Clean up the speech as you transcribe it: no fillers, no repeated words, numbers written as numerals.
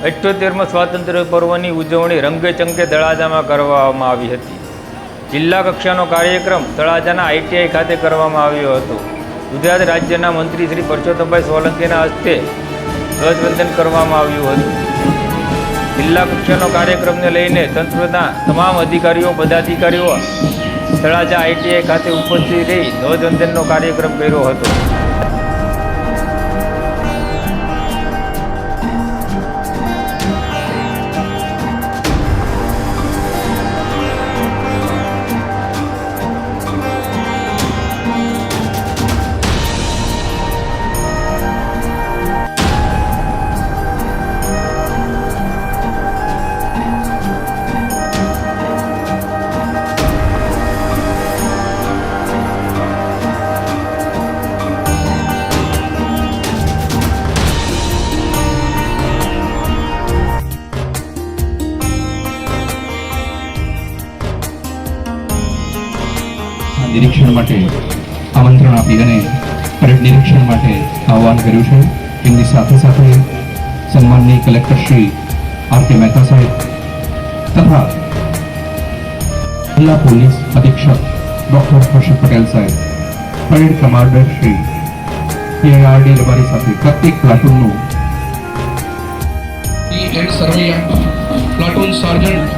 78માં સ્વાતંત્ર્ય પર્વની ઉજવણી રંગેચંગે તળાજામાં કરવામાં આવી હતી। જિલ્લા કક્ષાનો કાર્યક્રમ તળાજાના ITI ખાતે કરવામાં આવ્યો હતો। ગુજરાત રાજ્યના મંત્રી શ્રી પરસોત્તમભાઈ સોલંકીના હસ્તે ધ્વજવંદન કરવામાં આવ્યું હતું। જિલ્લા કક્ષાનો કાર્યક્રમને લઈને તંત્રના તમામ અધિકારીઓ પદાધિકારીઓ તળાજા ITI ખાતે ઉપસ્થિત રહી ધ્વજવંદનનો કાર્યક્રમ કર્યો હતો। નિરીક્ષણ માટે આમંત્રણ આપી અને પરેડ નિરીક્ષણ માટે આહવાન કર્યું છે। એમની સાથે સાથે સન્માનની કલેક્ટર શ્રી RK મહેતા સાહેબ તથા જિલ્લા પોલીસ અધિક્ષક ડોક્ટર હર્ષદ પટેલ સાહેબ, parade commander Shri PIRD Rabari સાથે પ્રત્યેક પ્લાટૂનનું સરવૈયા પ્લાટૂન સર્જન્ટ